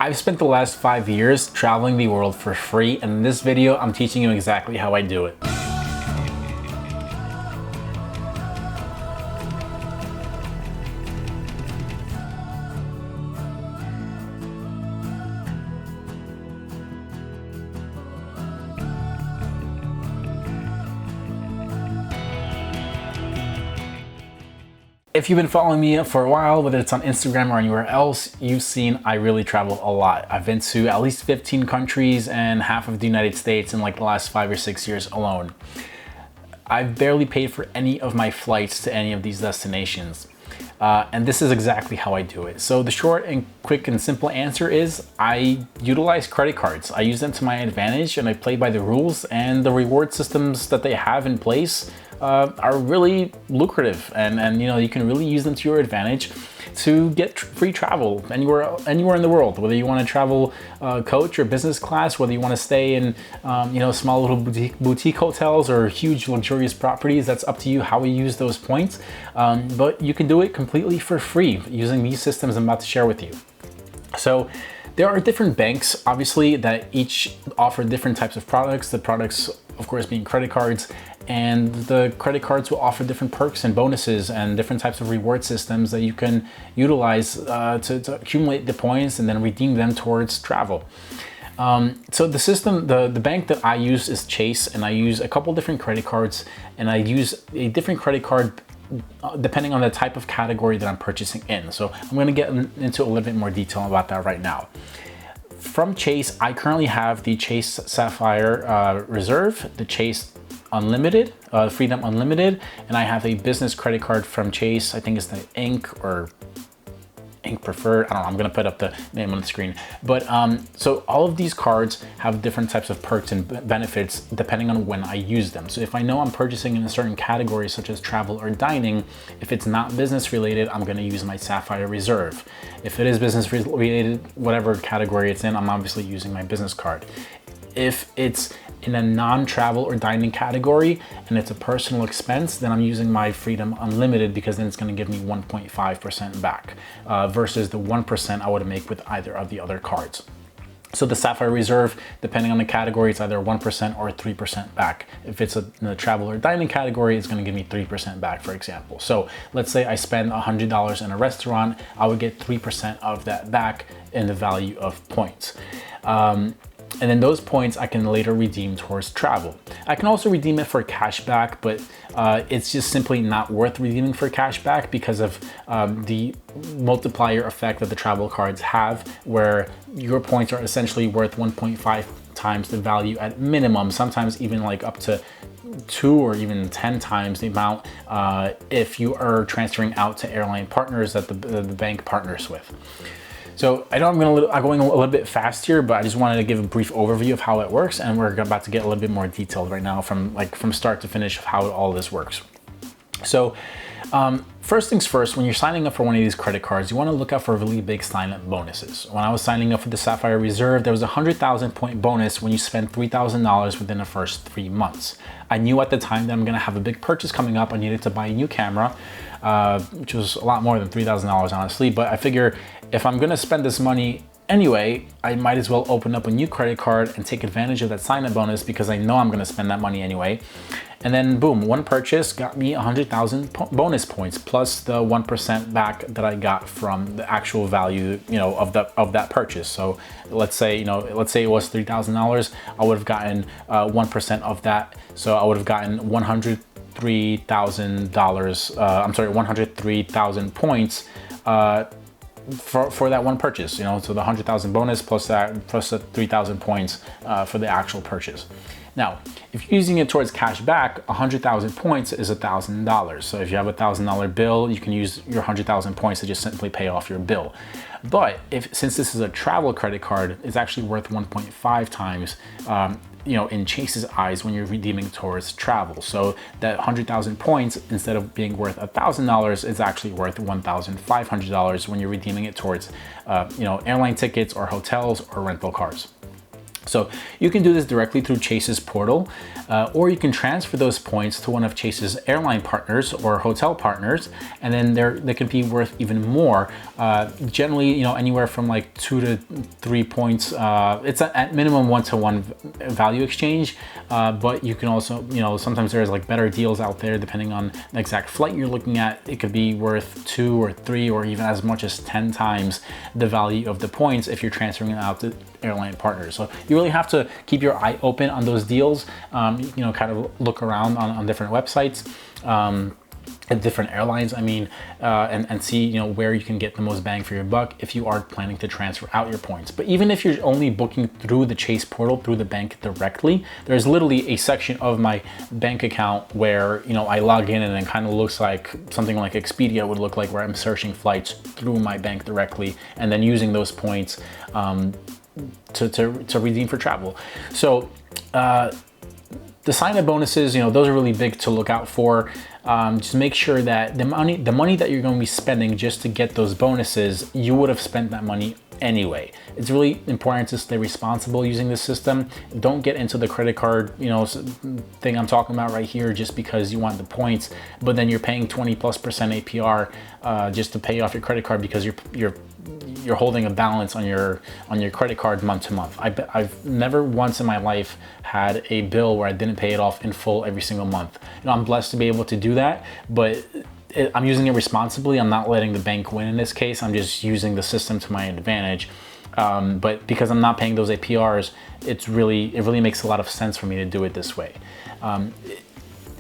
I've spent the last 5 years traveling the world for free, and in this video, I'm teaching you exactly how I do it. If you've been following me for a while, whether it's on Instagram or anywhere else, you've seen I really travel a lot. I've been to at least 15 countries and half of the United States in like the last 5 or 6 years alone. I've barely paid for any of my flights to any of these destinations. And this is exactly how I do it. So the short and quick and simple answer is I utilize credit cards. I use them to my advantage and I play by the rules, and the reward systems that they have in place are really lucrative, and you know, you can really use them to your advantage to get free travel anywhere in the world, whether you want to travel coach or business class, whether you want to stay in you know, small little boutique hotels or huge luxurious properties. That's up to you how you use those points, but you can do it completely for free using these systems I'm about to share with you. So there are different banks, obviously, that each offer different types of products. The products, of course, being credit cards, and the credit cards will offer different perks and bonuses and different types of reward systems that you can utilize to accumulate the points and then redeem them towards travel. So the system, the bank that I use is Chase, and I use a couple different credit cards, and I use a different credit card depending on the type of category that I'm purchasing in. So I'm going to get into a little bit more detail about that right now. From Chase, I currently have the Chase Sapphire Reserve, the Chase Unlimited, Freedom Unlimited, and I have a business credit card from Chase. I think it's the Ink or Ink Preferred. I don't know, I'm gonna put up the name on the screen. But so all of these cards have different types of perks and benefits depending on when I use them. So if I know I'm purchasing in a certain category such as travel or dining, if it's not business related, I'm gonna use my Sapphire Reserve. If it is business related, whatever category it's in, I'm obviously using my business card. If it's in a non-travel or dining category and it's a personal expense, then I'm using my Freedom Unlimited, because then it's going to give me 1.5% back versus the 1% I would make with either of the other cards. So the Sapphire Reserve, depending on the category, it's either 1% or 3% back. If it's in the travel or dining category, it's going to give me 3% back, for example. So let's say I spend $100 in a restaurant, I would get 3% of that back in the value of points. And then those points I can later redeem towards travel. I can also redeem it for cash back, but it's just simply not worth redeeming for cash back because of the multiplier effect that the travel cards have, where your points are essentially worth 1.5 times the value at minimum, sometimes even like up to 2 or even 10 times the amount if you are transferring out to airline partners that the bank partners with. So I know I'm going a little bit fast here, but I just wanted to give a brief overview of how it works, and we're about to get a little bit more detailed right now from start to finish of how all this works. So first things first, when you're signing up for one of these credit cards, you want to look out for really big sign-up bonuses. When I was signing up for the Sapphire Reserve, there was a 100,000 point bonus when you spend $3,000 within the first 3 months. I knew at the time that I'm going to have a big purchase coming up. I needed to buy a new camera, which was a lot more than $3,000 honestly, but I figure if I'm going to spend this money anyway, I might as well open up a new credit card and take advantage of that sign-up bonus, because I know I'm going to spend that money anyway. And then boom, one purchase got me 100,000 bonus points plus the 1% back that I got from the actual value, you know, of that purchase. So let's say it was $3,000, I would have gotten 1% of that. So I would have gotten $103,000 points for that one purchase, you know, so the 100,000 bonus plus the 3,000 points for the actual purchase. Now, if you're using it towards cash back, 100,000 points is $1,000. So if you have a $1,000 bill, you can use your 100,000 points to just simply pay off your bill. But since this is a travel credit card, it's actually worth 1.5 times, you know, in Chase's eyes when you're redeeming towards travel. So that 100,000 points, instead of being worth $1,000, is actually worth $1,500 when you're redeeming it towards, you know, airline tickets or hotels or rental cars. So you can do this directly through Chase's portal, or you can transfer those points to one of Chase's airline partners or hotel partners, and then they can be worth even more. Generally, you know, anywhere from like 2 to 3 points. It's at minimum 1-to-1 value exchange, but you can also, you know, sometimes there's like better deals out there depending on the exact flight you're looking at. It could be worth 2 or 3 or even as much as 10 times the value of the points if you're transferring it out to airline partners. So you really have to keep your eye open on those deals. You know, kind of look around on different websites, at different airlines, I mean, and see, you know, where you can get the most bang for your buck if you are planning to transfer out your points. But even if you're only booking through the Chase portal, through the bank directly, there's literally a section of my bank account where, you know, I log in and it kind of looks like something like Expedia would look like, where I'm searching flights through my bank directly and then using those points to redeem for travel. So the sign-up bonuses, you know, those are really big to look out for. Just make sure that the money that you're going to be spending just to get those bonuses, you would have spent that money anyway. It's really important to stay responsible using this system. Don't get into the credit card, you know, thing I'm talking about right here just because you want the points, but then you're paying 20+% APR just to pay off your credit card because you're holding a balance on your credit card month to month. I've never once in my life had a bill where I didn't pay it off in full every single month. You know, I'm blessed to be able to do that, but I'm using it responsibly. I'm not letting the bank win in this case. I'm just using the system to my advantage. But because I'm not paying those APRs, it really makes a lot of sense for me to do it this way.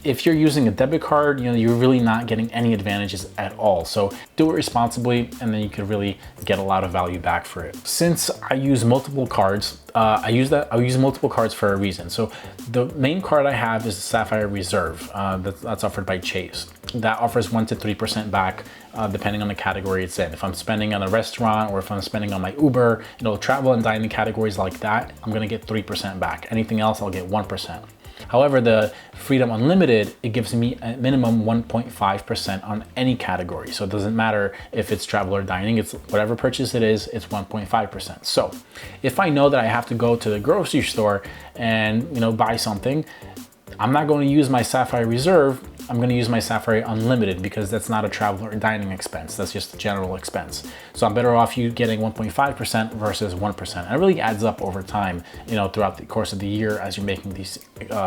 If you're using a debit card, you know, you're really not getting any advantages at all. So do it responsibly, and then you could really get a lot of value back for it. Since I use multiple cards, I use multiple cards for a reason. So the main card I have is the Sapphire Reserve. That's offered by Chase. That offers 1 to 3% back, depending on the category it's in. If I'm spending on a restaurant or if I'm spending on my Uber, you know, travel and dining categories like that, I'm gonna get 3% back. Anything else, I'll get 1%. However, the Freedom Unlimited, it gives me a minimum 1.5% on any category. So it doesn't matter if it's travel or dining, it's whatever purchase it is, it's 1.5%. So if I know that I have to go to the grocery store and, you know, buy something, I'm not going to use my Sapphire Reserve. I'm going to use my Sapphire Unlimited because that's not a travel or dining expense. That's just a general expense. So I'm better off you getting 1.5% versus 1%. And it really adds up over time, you know, throughout the course of the year as you're making these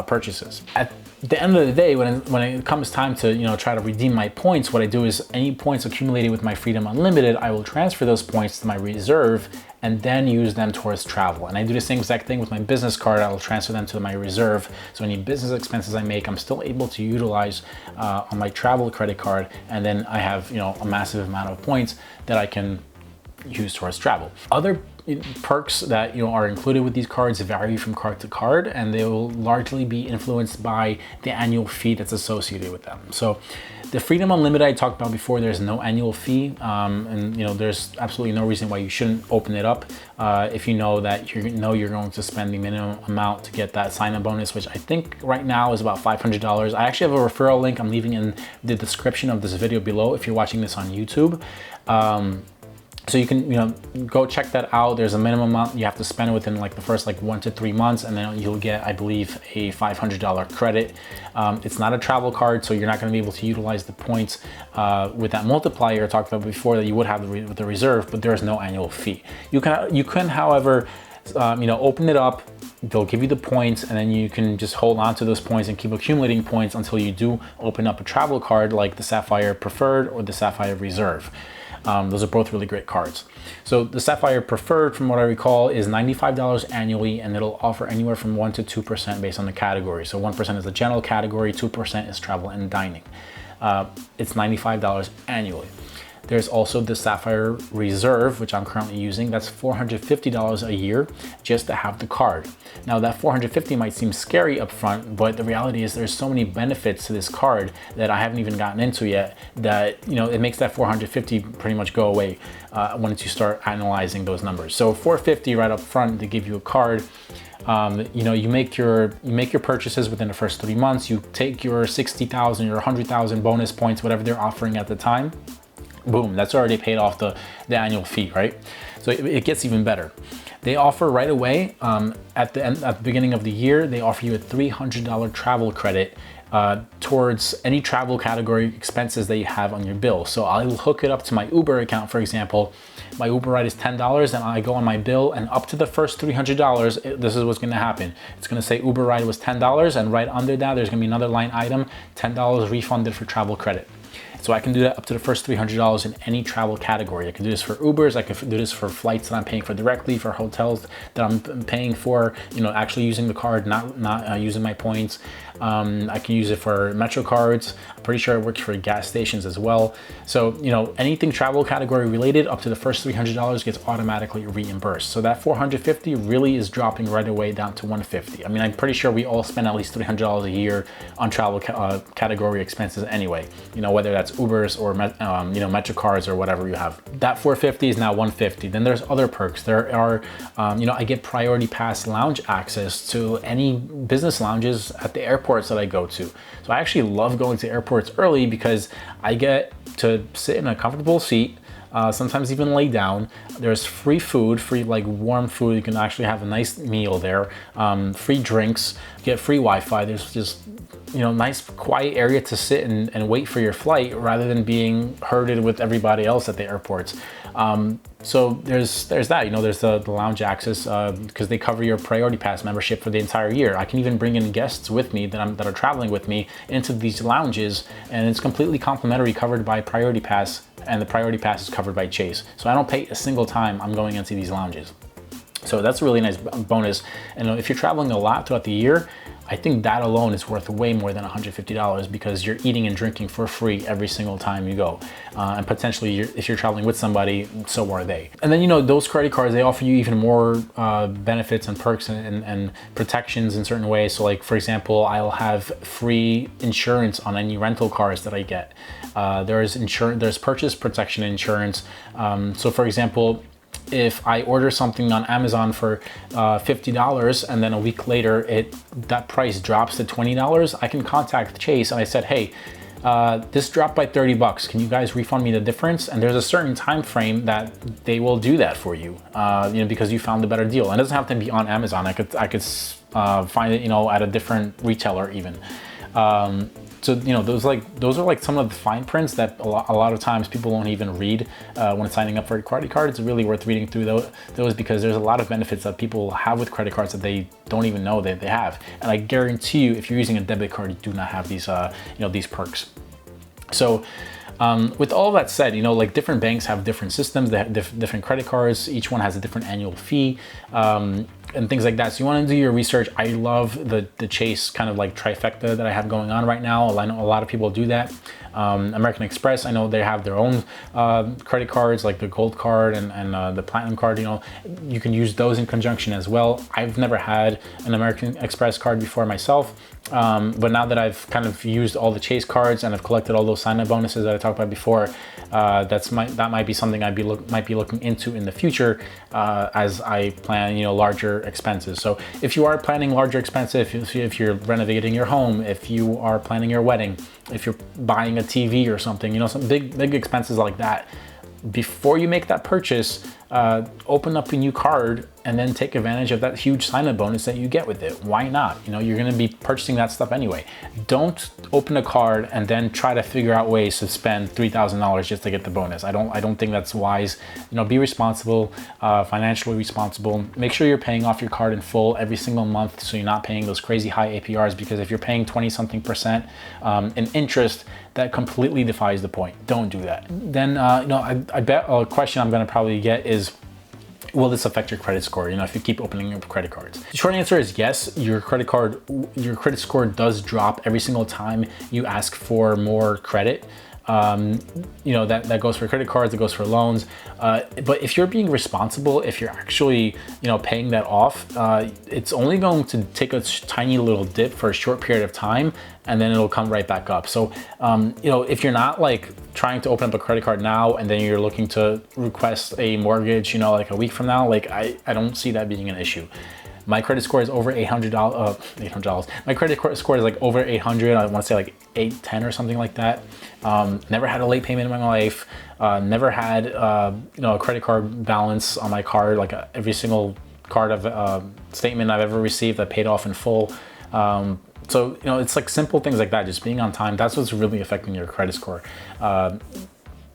purchases. At the end of the day, when it comes time to, you know, try to redeem my points, what I do is any points accumulated with my Freedom Unlimited, I will transfer those points to my reserve and then use them towards travel. And I do the same exact thing with my business card. I'll transfer them to my reserve. So any business expenses I make, I'm still able to utilize on my travel credit card. And then I have, you know, a massive amount of points that I can use towards travel. Other perks that, you know, are included with these cards vary from card to card, and they will largely be influenced by the annual fee that's associated with them. So the Freedom Unlimited I talked about before, there's no annual fee, and you know, there's absolutely no reason why you shouldn't open it up if you know that you're going to spend the minimum amount to get that sign-up bonus, which I think right now is about $500. I actually have a referral link I'm leaving in the description of this video below if you're watching this on YouTube. So you can, you know, go check that out. There's a minimum amount you have to spend within like the first 1 to 3 months, and then you'll get, I believe, a $500 credit. It's not a travel card, so you're not going to be able to utilize the points with that multiplier I talked about before that you would have with the reserve, but there is no annual fee. You can, however, you know, open it up. They'll give you the points, and then you can just hold on to those points and keep accumulating points until you do open up a travel card like the Sapphire Preferred or the Sapphire Reserve. Those are both really great cards. So the Sapphire Preferred, from what I recall, is $95 annually, and it'll offer anywhere from 1 to 2% based on the category. So 1% is the general category, 2% is travel and dining. It's $95 annually. There's also the Sapphire Reserve, which I'm currently using. That's $450 a year just to have the card. Now that $450 might seem scary up front, but the reality is there's so many benefits to this card that I haven't even gotten into yet that, you know, it makes that $450 pretty much go away once you start analyzing those numbers. So $450 right up front to give you a card. You know, you make your purchases within the first 3 months. You take your 60,000 or 100,000 bonus points, whatever they're offering at the time. Boom, that's already paid off the annual fee, right? So it gets even better. They offer right away, at the beginning of the year, they offer you a $300 travel credit towards any travel category expenses that you have on your bill. So I'll hook it up to my Uber account, for example. My Uber ride is $10 and I go on my bill, and up to the first $300, this is what's gonna happen. It's gonna say Uber ride was $10, and right under that, there's gonna be another line item, $10 refunded for travel credit. So I can do that up to the first $300 in any travel category. I can do this for Ubers, I can do this for flights that I'm paying for directly, for hotels that I'm paying for, actually using the card, not using my points. I can use it for Metro cards. I'm pretty sure it works for gas stations as well. So, anything travel category related up to the first $300 gets automatically reimbursed. So that $450 really is dropping right away down to $150. I mean, I'm pretty sure we all spend at least $300 a year on travel category expenses anyway, whether that's Ubers or Metro cards or whatever you have. That $450 is now $150. Then there's other perks. There are, I get priority pass lounge access to any business lounges at the airports that I go to. So I actually love going to airports early because I get to sit in a comfortable seat, sometimes even lay down. There's free food, free like warm food. You can actually have a nice meal there. Free drinks, you get free Wi-Fi. There's just nice quiet area to sit and wait for your flight rather than being herded with everybody else at the airports. So there's that, there's the lounge access because they cover your priority pass membership for the entire year. I can even bring in guests with me that are traveling with me into these lounges, and it's completely complimentary, covered by priority pass, and the priority pass is covered by Chase. So I don't pay a single time I'm going into these lounges. So that's a really nice bonus. And if you're traveling a lot throughout the year, I think that alone is worth way more than $150 because you're eating and drinking for free every single time you go. And potentially, if you're traveling with somebody, so are they. And then, those credit cards, they offer you even more benefits and perks and protections in certain ways. So like, for example, I'll have free insurance on any rental cars that I get. There's purchase protection insurance. So for example, if I order something on Amazon for $50 and then a week later that price drops to $20, I can contact Chase and I said, hey, this dropped by $30. Can you guys refund me the difference? And there's a certain time frame that they will do that for you, because you found a better deal. And it doesn't have to be on Amazon. I could find it, at a different retailer even. So those are like some of the fine prints that a lot of times people won't even read when signing up for a credit card. It's really worth reading through those because there's a lot of benefits that people have with credit cards that they don't even know that they have. And I guarantee you, if you're using a debit card, you do not have these these perks. So with all that said, like different banks have different systems, they have different credit cards, each one has a different annual fee, and things like that. So you want to do your research. I love the Chase kind of like trifecta that I have going on right now. I know a lot of people do that. American Express, I know they have their own credit cards, like the Gold card and the Platinum card. You can use those in conjunction as well. I've never had an American Express card before myself, but now that I've kind of used all the Chase cards and I've collected all those sign-up bonuses that I talked about before, that might be something might be looking into in the future as I plan larger expenses. So if you are planning larger expenses, if you're renovating your home, if you are planning your wedding, if you're buying a TV or something, some big expenses like that, before you make that purchase, open up a new card and then take advantage of that huge sign-up bonus that you get with it. Why not? You're gonna be purchasing that stuff anyway. Don't open a card and then try to figure out ways to spend $3,000 just to get the bonus. I don't think that's wise. Be responsible, financially responsible. Make sure you're paying off your card in full every single month so you're not paying those crazy high APRs, because if you're paying 20-something% in interest, that completely defies the point. Don't do that. Then, I bet a question I'm gonna probably get is, will this affect your credit score, if you keep opening up credit cards? The short answer is yes. Your credit score does drop every single time you ask for more credit. That goes for credit cards, it goes for loans. But if you're being responsible, if you're actually, paying that off, it's only going to take a tiny little dip for a short period of time, and then it'll come right back up. So, if you're not like trying to open up a credit card now and then you're looking to request a mortgage, like a week from now, like I don't see that being an issue. My credit score is over $800. My credit score is like over 800. I want to say like 810 or something like that. Never had a late payment in my life. Never had a credit card balance on my card. Like every single card of statement I've ever received, I paid off in full. So it's like simple things like that, just being on time. That's what's really affecting your credit score.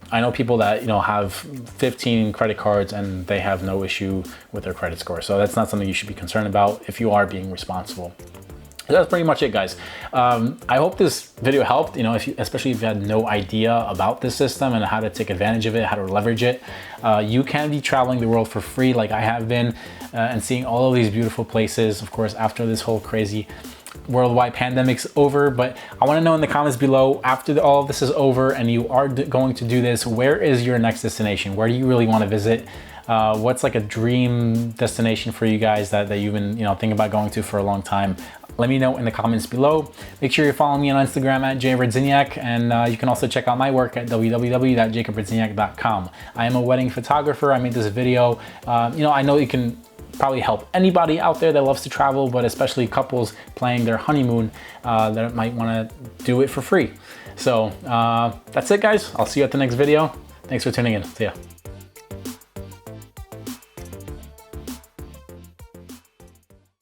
I know people that have 15 credit cards and they have no issue with their credit score. So that's not something you should be concerned about if you are being responsible. That's pretty much it, guys. I hope this video helped, especially if you had no idea about this system and how to take advantage of it, how to leverage it. You can be traveling the world for free like I have been, and seeing all of these beautiful places, of course, after this whole crazy worldwide pandemic's over. But I want to know in the comments below, after all of this is over and you are going to do this, where is your next destination? Where do you really want to visit? What's like a dream destination for you guys that you've been thinking about going to for a long time? Let me know in the comments below. Make sure you're following me on Instagram at jradziniak, and you can also check out my work at www.jacobradziniak.com. I am a wedding photographer. I made this video. I know it can probably help anybody out there that loves to travel, but especially couples planning their honeymoon that might want to do it for free. So that's it, guys. I'll see you at the next video. Thanks for tuning in. See ya.